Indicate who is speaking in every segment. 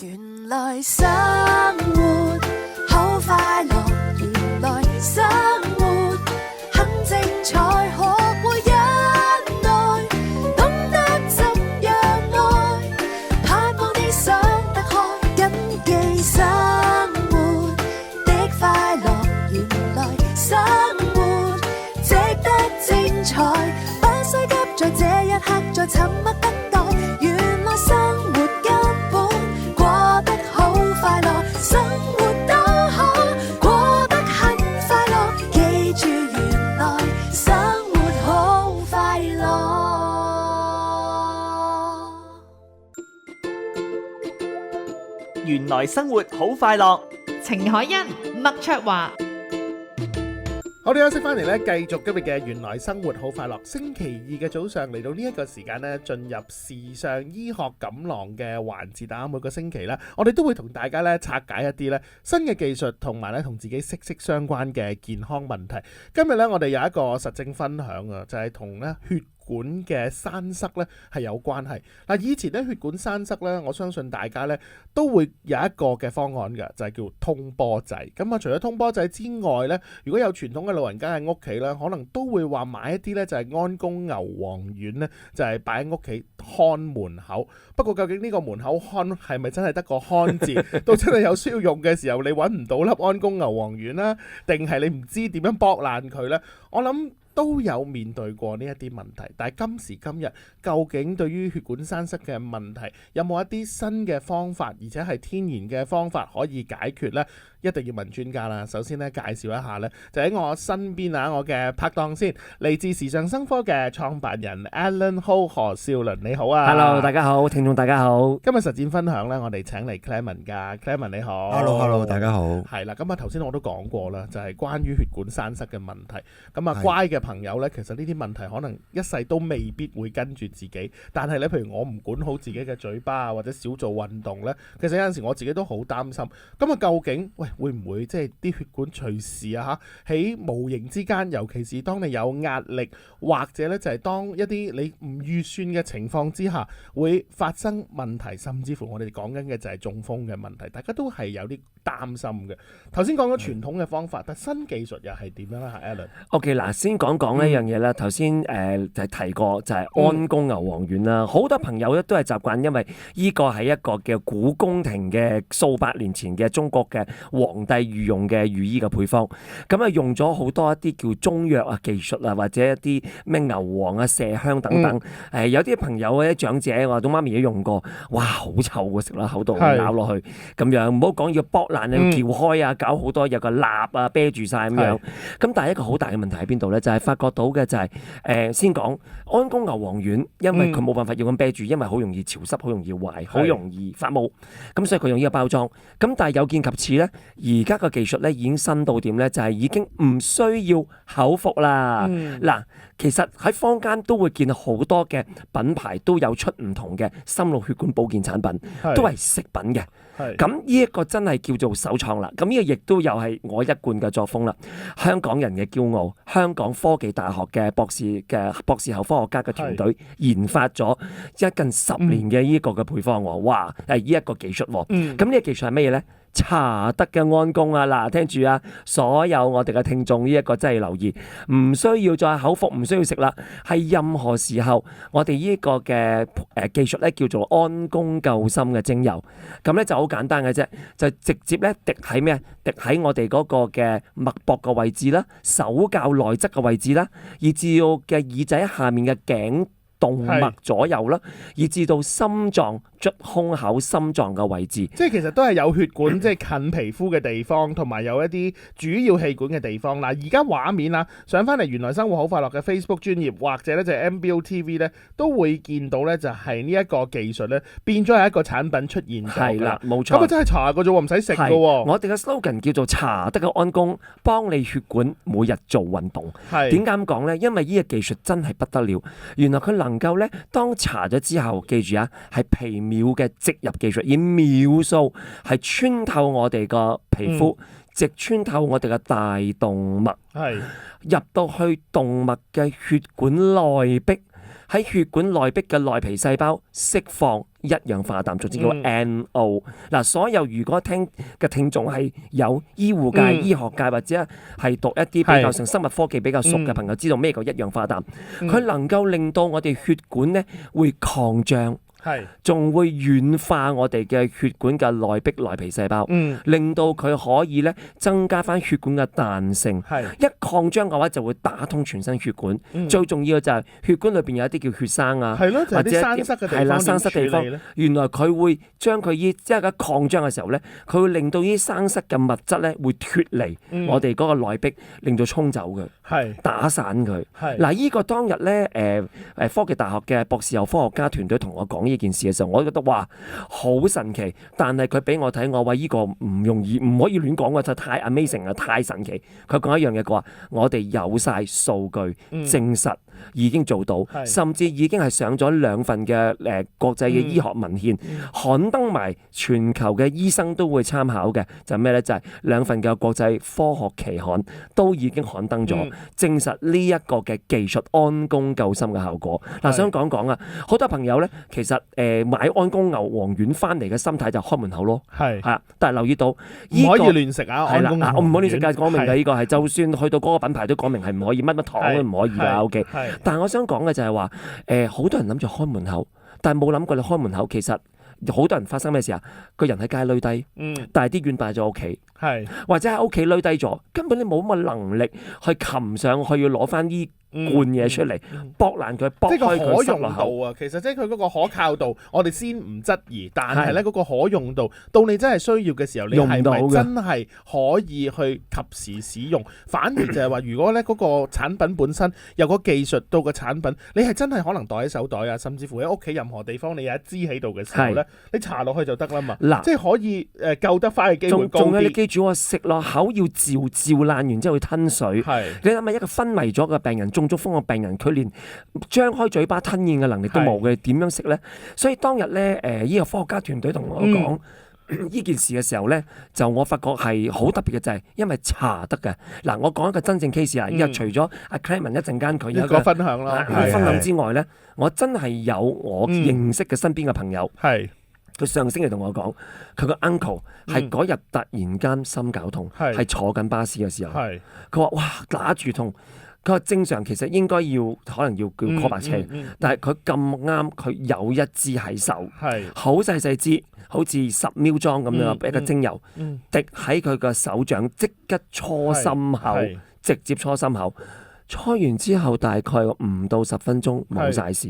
Speaker 1: 原來生活好快樂，原來生活很精彩，學會忍耐，懂得怎樣愛，盼望你想得開，謹記生活的快樂，原來生活值得精彩，不需急在這一刻再沉默等待，原來生活根本過得好快樂，生活都可過得很快樂，記住原來生活好快樂。
Speaker 2: 原來生活好快樂。
Speaker 3: 程海欣、麥卓華。
Speaker 4: 我哋休息翻嚟咧，繼續今日嘅原來生活好快樂。星期二嘅早上嚟到呢一個時間咧，進入時尚醫學錦囊嘅環節啊！每個星期咧，我哋都會同大家咧拆解一啲咧新嘅技術，同埋咧同自己息息相關嘅健康問題。今日咧，我哋有一個實證分享啊，就係同咧血管嘅栓塞咧係有關係。嗱，以前咧血管栓塞咧，我相信大家咧都會有一個嘅方案嘅，就係叫通波仔。咁啊，除咗通波仔之外咧，如果有傳統嘅老人家喺屋企咧，可能都會話買一啲咧就係安宮牛黃丸咧，就係擺喺屋企看門口。不過究竟呢個門口看係咪真係得個看字？到真係有需要用嘅時候，你揾唔到粒安宮牛黃丸啦，定係你唔知點樣剝爛佢呢？我諗都有面對過呢一啲問題，但係今時今日究竟對於血管栓塞嘅問題有冇一啲新嘅方法，而且係天然嘅方法可以解決呢？一定要問專家啦。首先咧介紹一下咧，就喺我身邊啊，我嘅拍檔先，嚟自時尚生科嘅創辦人 Alan Ho 何少麟，你好啊
Speaker 5: ！Hello， 大家好，聽眾大家好。
Speaker 4: 今日實戰分享咧，我哋請嚟 Clement 噶 ，Clement 你好。
Speaker 6: Hello， 大家好。
Speaker 4: 係啦，咁啊頭先我都講過啦，就係關於血管栓塞嘅問題。咁啊乖嘅朋友咧，其實呢啲問題可能一世都未必會跟住自己，但係咧，譬如我唔管好自己嘅嘴巴啊，或者少做運動咧，其實有陣時我自己都好擔心。咁啊，究竟會唔會即係啲血管隨時啊嚇喺無形之間，尤其是當你有壓力，或者咧就係當一啲你唔預算嘅情況之下，會發生問題，甚至乎我哋講緊嘅就係中風嘅問題，大家都係有啲擔心嘅。頭先講咗傳統嘅方法，但新技術又係點樣咧？Alan，OK，
Speaker 5: 嗱，先講講呢樣嘢啦。頭先就提過就係安宮牛黃丸啦，好多朋友咧都係習慣，因為呢個係一個嘅古宮廷嘅數百年前嘅中國嘅皇帝御用嘅御醫嘅配方，咁啊用咗好多一啲叫中藥啊技術啊，或者一啲咩牛黃啊麝香等等。有啲朋友咧長者我同媽咪都用過，哇好臭嘅，食落口度咬落去咁樣，唔好講要剝爛要撬開啊，搞好多有個蠟啊啤住晒咁樣。咁但係一個好大嘅問題喺邊度咧？就係發覺到嘅就係先講安宮牛黃丸，因為佢冇辦法要咁啤住，因為好容易潮濕，好容易壞，好容易發毛，咁所以佢用呢個包裝。咁但係有見及此咧，而家個技術咧已經新到點咧，就係已經唔需要口服啦。嗱，其實喺坊間都會見到好多嘅品牌都有出唔同嘅心腦血管保健產品，都係食品嘅。咁呢一個真係叫做首創啦。咁呢個亦都又係我一貫嘅作風啦。香港人嘅驕傲，香港科技大學嘅博士後科學家嘅團隊研發咗近10年嘅呢個嘅配方喎。哇！係呢一個技術喎。咁呢個技術係乜嘢咧？查德嘅安宮啊，嗱，聽住啊，所有我哋嘅聽眾呢一個真係留意，唔需要再口服，唔需要食啦，係任何時候我哋呢個嘅技術咧叫做安宮救心嘅精油，咁咧就好簡單嘅啫，就直接咧滴喺咩？滴喺我哋嗰個嘅脈搏嘅位置啦，手較內側嘅位置啦，以至到嘅耳仔下面嘅頸動脈左右啦，以至到心臟捽胸口心臟嘅位置，
Speaker 4: 即係其實都係有血管，即係近皮膚嘅地方，同埋有一啲主要氣管嘅地方。嗱，而家畫面啊，上翻嚟原來生活好快樂嘅 Facebook 專頁，或者咧就係 MBO TV 咧，都會見到咧就係呢一個技術咧變咗係一個產品出現咗。
Speaker 5: 係啦，冇錯。
Speaker 4: 咁啊真係搽嘅啫喎，唔使食嘅喎。
Speaker 5: 我哋嘅 slogan 叫做查德嘅安宮，幫你血管每日做運動。係點解咁講咧？因為呢個技術真係不得了，原來佢能夠咧當搽咗之後，記住啊，係皮秒嘅植入技術，以秒數係穿透我哋個皮膚，直穿透我哋嘅大動脈，入到去動脈嘅血管內壁，喺血管內壁嘅內皮細胞釋放一氧化氮，俗稱叫 NO。嗱，所有如果聽嘅聽眾係有醫護界、醫學界或者係讀一啲比較上生物科技比較熟嘅朋友，知道咩叫一氧化氮？佢能夠令到我哋血管咧會擴張。仲會軟化我哋嘅血管嘅內壁內皮細胞，令到佢可以咧增加翻血管嘅彈性。一擴張嘅話就會打通全身血管。最重要嘅就係血管裏邊有一啲叫血栓啊，
Speaker 4: 就係啲栓塞嘅地方。
Speaker 5: 栓塞地方，原來佢會將佢即係一擴張嘅時候咧，佢會令到呢啲栓塞嘅物質咧會脫離我哋嗰個內壁，令到沖走佢，打散佢。嗱，呢個當日咧科技大學嘅博士後科學家團隊同我講呢件事嘅時候，我都覺得哇好神奇，但係佢俾我睇，我話呢個唔容易，唔可以亂講嘅，就太 amazing 啦，太神奇。佢講一樣嘢，佢話我哋有晒數據證實已經做到，甚至已經係上咗2份嘅國際嘅醫學文獻，刊登埋全球嘅醫生都會參考嘅，就係咩咧？就係2份嘅國際科學期刊都已經刊登咗，證實呢一個嘅技術安宮救心嘅效果。嗱，想講講啊，好多朋友咧，其實買安宮牛黃丸翻嚟嘅心態就開門口咯，但係留意到唔
Speaker 4: 可以亂食啊！安宮牛黃丸
Speaker 5: 我唔可以亂食㗎，講明㗎，呢個係就算去到嗰個品牌都講明係唔可以，乜糖都唔可以㗎。OK，但係我想講嘅就係話，好多人諗住開門口，但係冇諗過你開門口，其實好多人發生咩事啊？個人喺街攣低，但係啲丸擺咗屋企，或者喺屋企攣低咗，根本你冇乜能力去擒上去要攞翻啲灌嘢出嚟，剝爛佢，剝開佢，塞落口。
Speaker 4: 度啊，其實即係佢嗰個可靠度，我哋先唔質疑，但係咧嗰個可用度，到你真係需要嘅時候，你係咪真係可以去及時使用？反而就係話，如果咧嗰個產品本身有個技術到個產品，你係真係可能袋喺手袋啊，甚至乎喺屋企任何地方，你有一支喺度嘅時候咧，你搽落去就得啦嘛。即係可以救得翻嘅機會高啲。
Speaker 5: 仲有你記住，我食落口要嚼爛完之後去吞水。你諗下一個昏迷咗嘅病人，中咗風嘅病人，佢連張開嘴巴吞咽嘅能力都冇嘅，點樣食咧？所以當日咧，呢個科學家團隊同我講呢件事嘅時候咧，就我發覺係好特別嘅，就係因為搽得嘅。嗱，我講一個真正 case 啊，因為除咗阿 Clement 一陣間佢有一個
Speaker 4: 分享啦，
Speaker 5: 分享之外咧，我真係有我認識嘅身邊嘅朋友，佢上星期同我講，佢個 uncle 係嗰日突然間心絞痛，係坐緊巴士嘅時候，佢話哇打住痛。佢話正常其實應該可能要叫 call 白車，但係佢咁啱佢有一支喺手，好細支，好似10秒裝咁樣一個精油，滴喺佢個手掌，即刻搓心口，直接搓心口。搓完之後大概5到10分鐘冇晒事。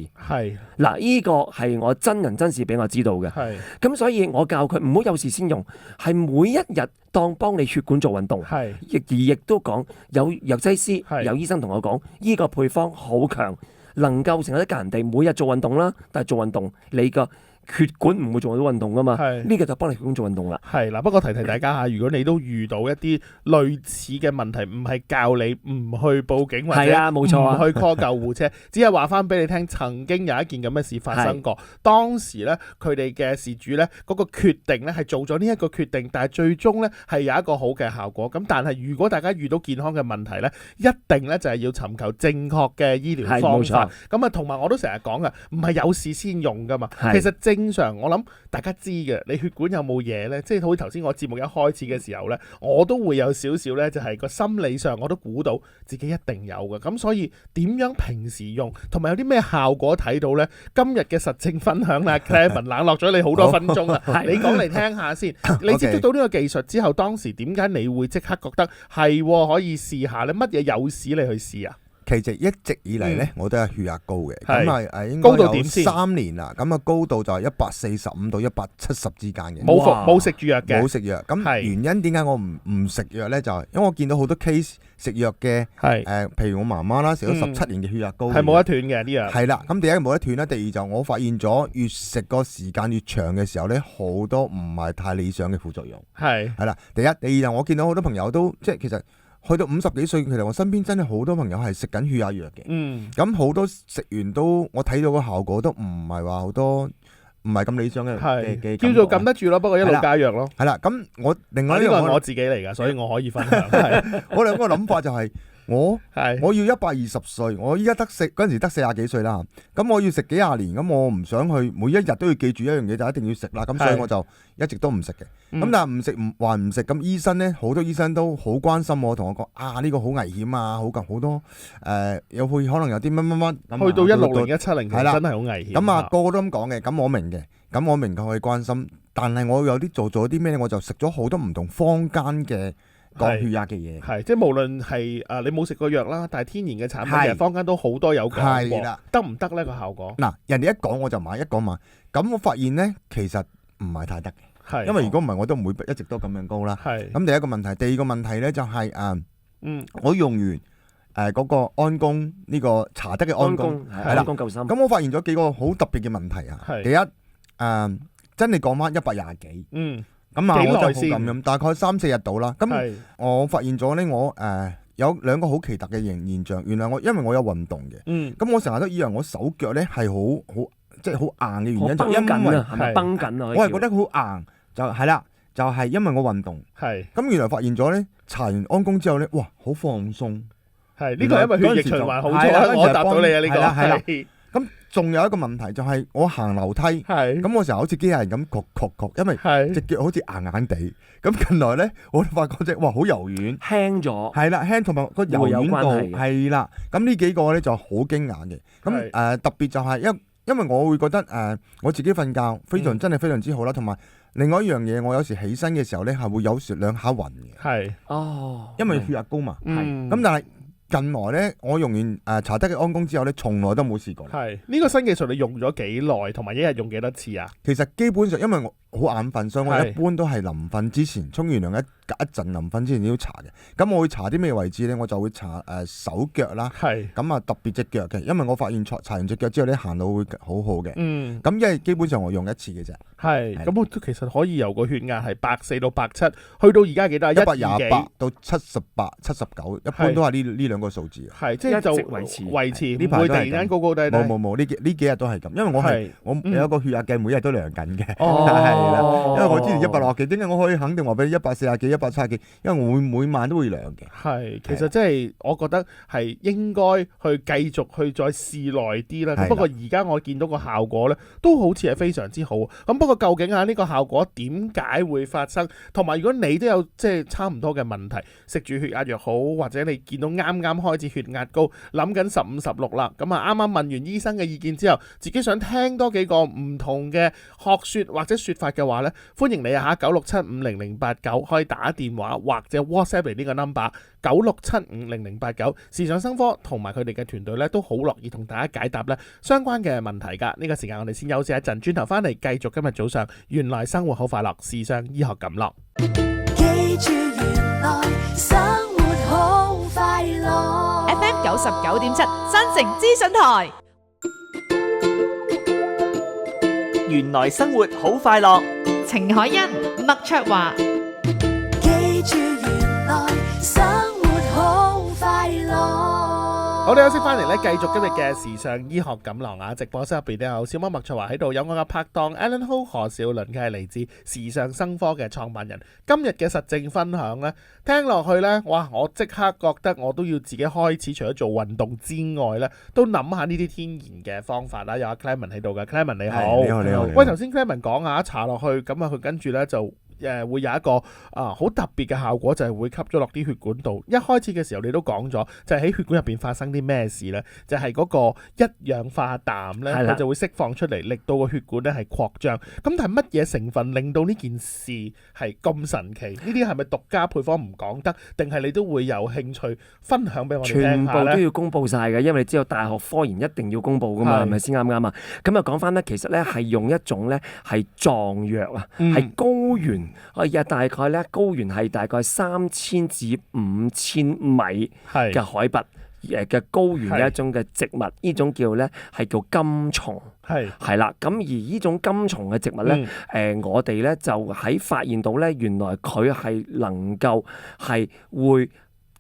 Speaker 5: 嗱，呢個係我真人真事俾我知道嘅。咁所以我教佢唔好有事先用，係每一日當幫你血管做運動。亦都講有藥劑師、有醫生同我講，呢個配方好強，能夠成日教人哋每日做運動啦。但係做運動你個血管唔會做到運動噶嘛，呢個就幫你血管做運動啦。
Speaker 4: 不過提大家嚇，如果你都遇到一啲類似嘅問題，唔係教你唔去報警或者唔去 call 救護車，只係話翻俾你聽，曾經有一件咁嘅事發生過。當時咧，佢哋嘅事主咧嗰個決定咧係做咗呢一個決定，但係最終咧係有一個好嘅效果。咁但係如果大家遇到健康嘅問題咧，一定咧就係要尋求正確嘅醫療方法。咁啊，同埋我都成日講嘅，唔係有事先用噶嘛。其實正常，我諗大家知嘅，你血管有冇嘢呢？即係好似頭先我節目一開始嘅時候呢，我都會有少少呢，就係個心理上我都估到自己一定有嘅。咁所以點樣平時用，同埋有啲咩效果睇到呢？今日嘅實證分享啦，Clement 冷落咗你好多分鐘啦，你講嚟聽下先。你接觸到呢個技術之後，當時點解你會即刻覺得係可以試下呢？乜嘢誘使你去試啊？
Speaker 6: 其實一直以嚟咧，我都係血壓高嘅，咁啊應該有3年啦。咁啊高度就係145到170之間嘅，
Speaker 4: 冇食住藥嘅，
Speaker 6: 冇食藥。咁原因點解我唔食藥咧？就係因為我見到好多 case 食藥嘅，譬如我媽媽啦，食咗17年嘅血壓高，
Speaker 4: 係冇得斷嘅啲藥。
Speaker 6: 係啦，咁第一冇得斷啦，第二就我發現咗越食個時間越長嘅時候咧，好多唔係太理想嘅副作用。係啦，第一，第二就我見到好多朋友都即係其實。去到50幾歲，其實我身邊真係好多朋友係食緊血壓藥嘅。咁好多食完都，我睇到個效果都唔係話好多，唔係咁理想嘅
Speaker 4: 叫做撳得住咯。不過一路加藥咯。
Speaker 6: 係啦，咁我另外呢個係
Speaker 4: 我自己嚟㗎，所以我可以分享。
Speaker 6: 我兩個諗法就係，我要120歲，我依家嗰陣時得40幾歲啦，咁我要食幾廿年，咁我唔想去每一日都要記住一樣嘢就一定要食啦，咁所以我就一直都唔食嘅。咁但係唔食，咁醫生咧好多醫生都好關心我，同我講呢個好危險啊，好多有可能有啲乜
Speaker 4: 去到160、170其實真係好危險。
Speaker 6: 咁個個都咁講嘅，咁我明嘅，佢可以關心，但係我有啲做咗啲咩咧，我就食咗好多唔同坊間嘅降血壓嘅嘢，
Speaker 4: 係即係無論係你冇食過藥啦，但係天然嘅產品其實坊間都好多有講過，得唔得呢個效果？
Speaker 6: 嗱，人哋一講我就買，咁我發現咧其實唔係太得嘅，因為如果唔係我都唔會一直都咁樣高啦。咁第一個問題，第二個問題咧就係我用完嗰個安宮呢個茶得嘅安宮係啦，咁我發現咗幾個好特別嘅問題啊。第一真係講翻120幾。咁我就冇咁飲，大概3-4日到啦。咁我發現咗咧，我有兩個好奇特嘅現象。原來因為我有運動嘅，咁我成日都以為我手腳咧係好即係好硬嘅原因，就因為
Speaker 5: 係咪繃緊啊？
Speaker 6: 我係覺得好硬，就係啦，就係因為我運動。咁原來發現咗咧，搽完安宮之後咧，哇，好放鬆。
Speaker 4: 呢個係因為血液循環好咗，我答到你啊呢個。係啦。
Speaker 6: 咁仲有一個問題就係我行樓梯，咁我成日好似機械人咁焗，因為隻腳好似硬硬地。咁近來咧，我發覺哇好柔軟，
Speaker 5: 輕咗，
Speaker 6: 係啦，輕同埋個柔軟度係啦。咁呢幾個咧就好驚眼嘅。咁特別就係因為我會覺得我自己瞓覺真係非常之好啦。同埋另外一樣嘢，我有時起身嘅時候咧係會有時兩下暈嘅。因為血壓高嘛。咁但係近來咧，我用完茶得嘅安宮之後咧，從來都冇試過。
Speaker 4: 呢個新技術你用咗幾耐，同埋一日用幾多次啊？
Speaker 6: 其實基本上，因為我好眼瞓，所以我一般都係臨瞓之前沖完涼隔一陣臨瞓之前要搽嘅。咁我會搽啲咩位置咧？我就會搽手腳啦。咁特別隻腳嘅，因為我發現搽完隻腳之後咧，行路會好好嘅。咁因為基本上我用一次嘅啫。咁我其實可以由個血壓係140到170，去到而家幾多？128到78、79，一般都係呢兩個數字。
Speaker 4: 即係就維持，呢排突然間高低。
Speaker 6: 冇呢幾日都係咁，因為我有個血壓計，每日都量緊嘅。係啦，因為我之前160幾，點解我可以肯定話俾你140幾、170幾？因為我每晚都會量嘅。
Speaker 4: 其實即係我覺得係應該去繼續去再試耐啲啦。不過而家我見到個效果咧，都好似係非常之好。咁不過究竟呢個效果點解會發生？同埋如果你都有即係差唔多嘅問題，食住血壓藥好，或者你見到啱啱開始血壓高，諗緊15、16啦，咁啱啱問完醫生嘅意見之後，自己想聽多幾個唔同嘅學說或者說法嘅話呢，歡迎你96750089可以打電話或者 WhatsApp 嚟呢個 number 96750089，時尚生科同埋佢哋嘅團隊呢都好樂意同大家解答呢相關嘅問題㗎。呢個時間我哋先休息一陣，轉頭翻嚟繼續今日早上原來生活好快樂，時尚醫學錦樂。
Speaker 1: 記住原來生活好快樂。
Speaker 3: FM 99.7新城資訊台。
Speaker 2: 原來生活好快樂。
Speaker 3: 程海欣、麥卓華。
Speaker 1: 記住原來生活好快樂。
Speaker 4: 好，休息翻嚟咧，繼續今日嘅時尚醫學錦囊啊！直播室入邊都有小貓麥卓華喺度，有我嘅拍檔 Alan Ho 何小倫，佢係嚟自時尚生科嘅創辦人。今日嘅實證分享咧，聽落去咧，哇！我即刻覺得我都要自己開始，除咗做運動之外咧，都諗下呢啲天然嘅方法啦。有阿 Clement 喺度嘅 Clement 你好，你好。喂，頭先 Clement 講下搽落去，咁啊佢跟住咧就會有一個好特別嘅效果，就係會吸咗落啲血管度。一開始嘅時候你都講咗，就係喺血管入邊發生啲咩事呢？就係嗰個一氧化氮呢，佢就會釋放出嚟，令到個血管咧係擴張。咁但係乜嘢成分令到呢件事係咁神奇？呢啲係咪獨家配方唔講得，定係你都會有興趣分享俾我哋聽下呢？
Speaker 5: 全部都要公佈晒嘅，因為你知道大學科研一定要公佈噶嘛，係咪先啱唔啱啊？咁啊講翻呢，其實呢係用一種呢係壯藥啊，係高原。大概咧高原係大概3000至5000米嘅海拔嘅高原嘅一種嘅植物，呢種叫咧係叫金松，係啦。咁而呢種金松嘅植物咧，我哋咧就喺發現到咧，原來佢係能夠係會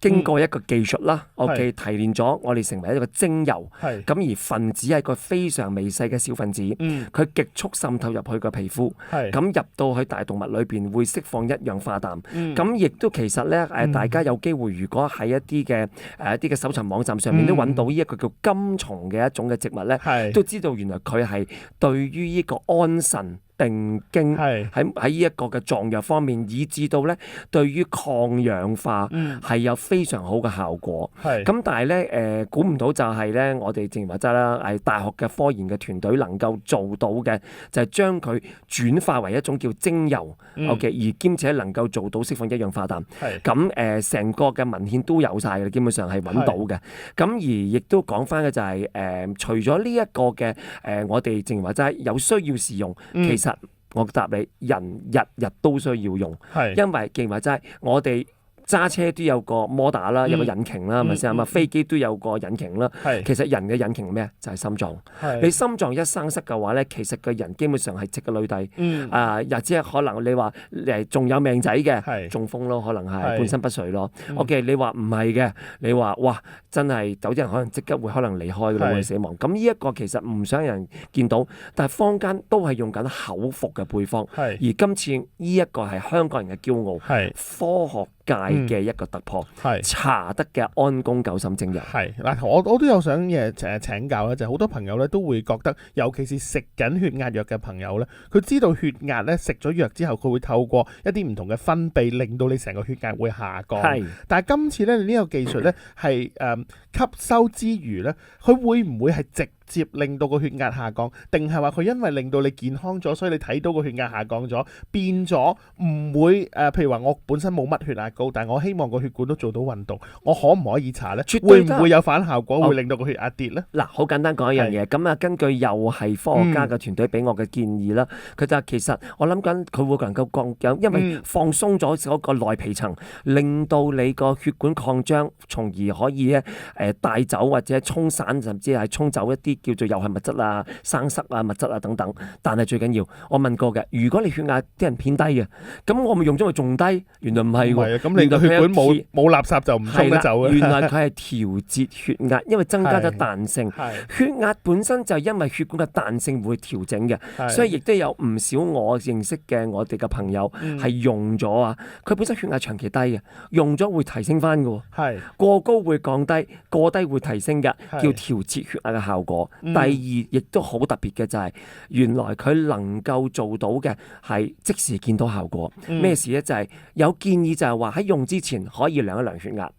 Speaker 5: 經過一個技術啦，OK 提煉咗，我哋成為一個精油。咁而分子係個非常微細嘅小分子，佢極速滲透入去個皮膚，咁入到去大動脈裏邊會釋放一氧化氮。咁亦都其實咧大家有機會如果喺一啲嘅搜尋網站上面都揾到呢一個叫金蟲嘅一種嘅植物咧，都知道原來佢係對於呢個安神定經喺呢一個嘅壯藥方面，以至到咧對於抗氧化係有非常好嘅效果。咁但係咧估唔到就係咧，我哋正如話齋啦，係大學嘅科研嘅團隊能夠做到嘅，就係將佢轉化為一種叫精油，OK，而兼且能夠做到釋放一氧化氮。咁成個嘅文獻都有晒嘅，基本上係揾到嘅。咁而亦都講翻嘅就係除咗呢一個嘅我哋正如話齋有需要時用，其實我答你，人日日都需要用，因為正如話齋我哋揸車都有個摩打啦，有個引擎啦，係咪先？飛機都有個引擎啦。其實人嘅引擎咩？就係心臟。你心臟一生塞嘅話咧，其實個人基本上係直嘅累低。又即係可能你話仲有命仔嘅，中風咯，可能係半身不遂咯。OK， 你話唔係嘅，你話哇，真係有啲人可能即刻會可能離開㗎啦，會死亡。咁呢一個其實唔想人見到，但係坊間都係用緊口服嘅配方。而今次呢一個係香港人嘅驕傲，科學界嘅一個突破，查得嘅安宮救心精油。嗱，我都有想請教咧，就係好多朋友咧都會覺得，尤其是食緊血壓藥嘅朋友咧，佢知道血壓咧食咗藥之後，佢會透過一啲唔同嘅分泌，令到你成個血壓會下降。但係今次咧，你呢個技術咧係吸收之餘咧，佢會唔會係直接令到個血壓下降，定係話佢因為令到你健康咗，所以你睇到個血壓下降咗，變咗唔會譬如話我本身冇乜血壓高，但係我希望個血管都做到運動，我可唔可以搽呢？會唔會有反效果，會令到個血壓跌呢？嗱，好簡單講一樣嘢，咁啊根據又係科學家嘅團隊俾我嘅建議啦，佢就其實我諗緊佢會能夠降，因為放鬆咗嗰個內皮層，令到你個血管擴張，從而可以咧帶走或者沖散，甚至係沖走一啲叫做有害物質啊、生塞啊、物質啊等等。但係最緊要，我問過嘅，如果你血壓啲人偏低嘅，咁我咪用咗佢仲低？原來唔係喎，咁你個血管冇垃圾就唔沖得走嘅。原來佢係調節血壓，因為增加咗彈性。血壓本身就因為血管嘅彈性會調整嘅，所以亦都有唔少我認識嘅我哋嘅朋友係用咗啊。佢本身血壓長期低嘅，用咗會提升翻嘅喎。過高會降低，過低會提升嘅，叫調節血壓嘅效果。第二，亦都好特別嘅就係，原來佢能夠做到嘅係即時見到效果。咩事呢？就係有建議就係話喺用之前可以量一量血壓，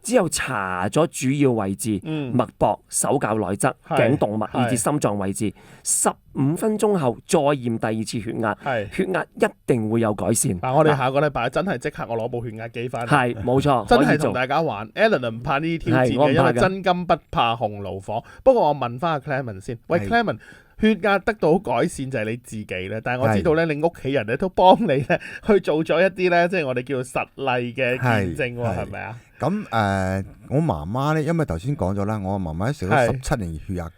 Speaker 5: 之後查咗主要位置，脈搏、手較內側、頸動脈以至心臟位置，15分鐘後再驗第二次血壓，血壓一定會有改善。嗱，我哋下個禮拜真係即刻我攞部血壓機翻嚟，係冇錯，真係同大家玩。Alan 唔怕呢啲挑戰嘅，因為真金不怕紅爐火。不過我問翻阿 Clement 先，喂 Clement，血壓得到改善就係你自己咧，但係我知道咧，你屋企人咧都幫你咧去做咗一啲咧，即係我哋叫做實例嘅見證喎，係咪啊？咁我媽媽咧，因為頭先講咗啦，我媽媽食咗17年血壓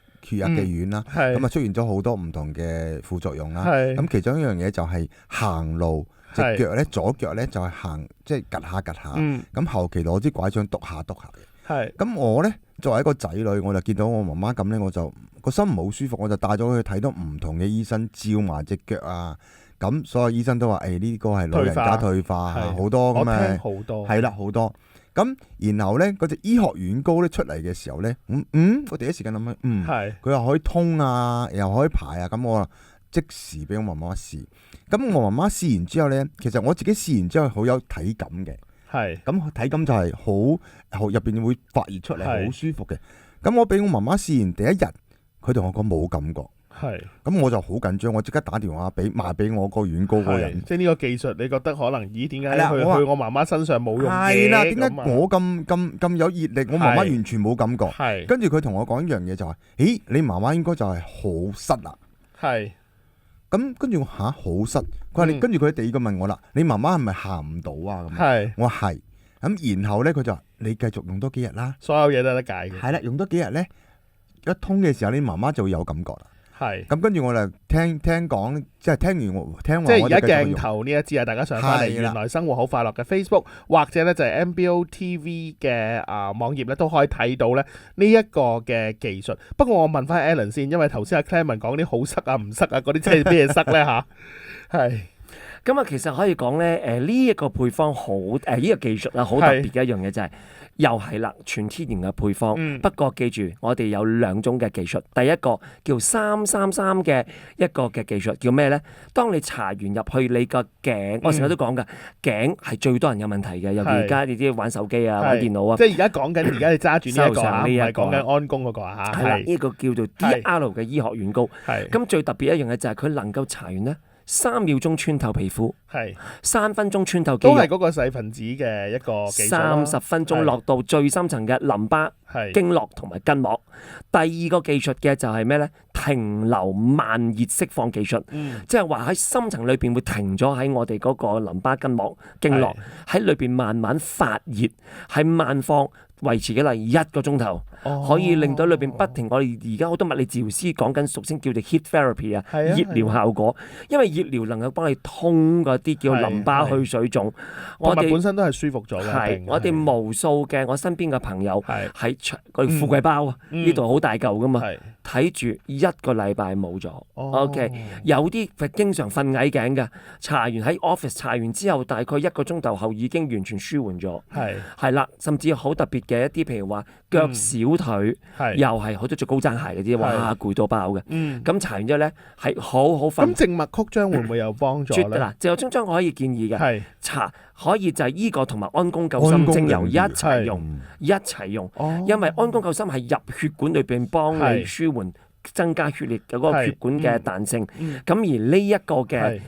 Speaker 5: 嘅丸啦，咁啊出現咗好多唔同嘅副作用啦。咁其中一樣嘢就係行路隻腳咧，左腳咧就係行即係趌下趌下，咁後期攞支拐杖篤下篤下嘅。咁我咧作為一個仔女，我就見到我媽媽咁咧，我就個心唔好舒服，我就帶咗佢去睇到唔同嘅醫生，照埋隻腳啊。咁所有醫生都話：呢個係老人家退化好多咁啊，係啦好多。咁然後咧嗰隻醫學軟膏咧出嚟嘅時候咧，我第一時間諗佢又可以通啊，又可以排啊。咁我即時俾我媽媽試。咁我媽媽試完之後咧，其實我自己試完之後好有體感嘅。咁體感就係好入邊會發熱出嚟，好舒服嘅。咁我俾我媽媽試完第一日，佢同我講冇感覺。咁我就好緊張，我即刻打電話賣俾我個軟膏個人。即係呢個技術，你覺得可能點解去我媽媽身上冇用嘅？係啦，點解我咁有熱力，我媽媽完全冇感覺？跟住佢同我講一樣嘢就係：咦，你媽媽應該就係好濕啦。咁跟住我好濕。佢話你跟住佢第二個問我啦，你媽媽係咪行唔到啊？咁我話係。咁然後咧，佢就話你繼續用多幾日啦。所有嘢都得解嘅。係啦，用多幾日咧，一通嘅時候，你媽媽就會有感覺啦。
Speaker 4: 係。
Speaker 6: 咁跟住我就聽講，即係聽完聽話，
Speaker 4: 即係而家鏡頭呢一支啊，大家上翻嚟
Speaker 6: 係啦
Speaker 4: 原來生活好快樂嘅 Facebook 或者咧就係 MBO TV 嘅網頁咧都可以睇到咧呢一個嘅技術。不過我問翻 Alan 先，因為頭先阿 Clement 講啲好塞啊唔塞啊嗰啲，即係咩塞咧嚇？係。
Speaker 5: 咁啊，其實可以講咧，呢一個配方好呢個技術啊，好特別嘅一樣嘢就係又係啦，全天然嘅配方。不過記住，我哋有兩種嘅技術。第一個叫333嘅一個嘅技術，叫咩咧？當你搽完入去你個頸，我成日都講㗎，頸係最多人有問題嘅，尤其而家你知玩手機啊、玩電腦啊。
Speaker 4: 即係而家講緊，而家你揸住呢一個啊，唔係講緊安宮嗰個啊嚇。
Speaker 5: 係啦，呢個叫做 DR 嘅醫學軟膏。
Speaker 4: 係。
Speaker 5: 咁最特別一樣嘢就係佢能夠搽完咧。3秒鐘穿透皮膚，係3分鐘穿透肌肉，
Speaker 4: 都係嗰個細分子嘅一個技術。
Speaker 5: 30分鐘落到最深層嘅淋巴、經絡同埋筋膜。第二個技術嘅就係咩咧？停留慢熱釋放技術，即係話喺深層裏邊會停咗喺我哋嗰個淋巴、筋膜、經絡喺裏邊慢慢發熱，係慢放。維持嘅例1個鐘頭，可以令到裏邊不停。我哋而家好多物理治療師講緊俗稱叫做 heat therapy 啊，熱療效果。因為熱療能夠幫你通嗰啲叫淋巴去水腫。
Speaker 4: 我哋本身都係舒服咗嘅。
Speaker 5: 係我哋無數嘅我身邊嘅朋友喺個富貴包啊，呢度好大嚿噶嘛，睇住1個禮拜冇咗。OK， 有啲係經常瞓矮頸嘅，搽完喺 office 搽完之後，大概1個鐘頭後已經完全舒緩咗。係啦，甚至好特別嘅一啲，譬如話腳小腿，又係好多着高踭鞋嗰啲，哇攰到爆嘅。咁搽完之後咧，係好好瞓。
Speaker 4: 咁靜脈曲張會唔會有幫助咧？
Speaker 5: 嗱，靜脈曲張我可以建議嘅，搽可以就係依個同埋安宮救心精油一齊用，因為安宮救心係入血管裏邊幫你舒緩。增加血液嘅嗰個血管嘅彈性，咁而呢一個嘅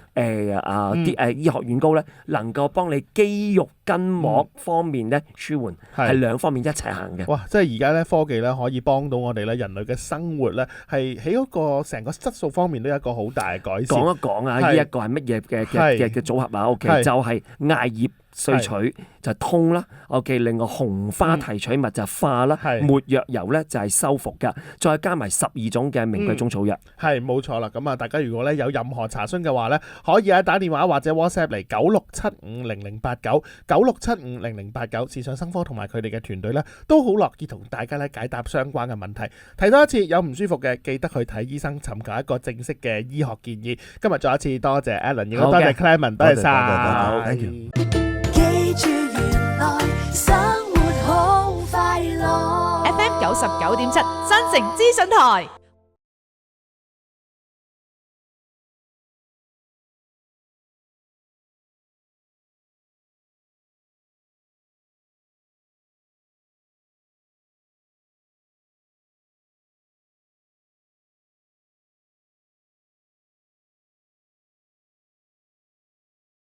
Speaker 5: 醫學軟膏咧，能夠幫你肌肉筋膜方面咧舒緩，係兩方面一齊行嘅。
Speaker 4: 哇！即係而家咧科技咧可以幫到我哋咧人類嘅生活咧，係喺嗰個成個質素方面都有一個好大嘅改善。
Speaker 5: 講一講啊，呢一個係乜嘢嘅組合啊 ？OK， 就係艾葉。萃取就通啦，OK。另外紅花提取物就化啦，沒藥油咧就係修復噶，再加埋12種嘅名貴中草藥。
Speaker 4: 係冇錯啦，咁啊，大家如果咧有任何查詢嘅話咧，可以打電話或者 WhatsApp 嚟96750089，96750089，時尚生科同埋佢哋嘅團隊咧都好樂意同大家咧解答相關嘅問題。提多一次，有唔舒服嘅記得去睇醫生，尋求一個正式嘅醫學建議。今日再一次多謝 Alan， 亦都多謝 Clement， 多謝晒。
Speaker 6: Thank you。
Speaker 1: 記住原來生活好快樂。
Speaker 3: FM 99.7 新城資訊台。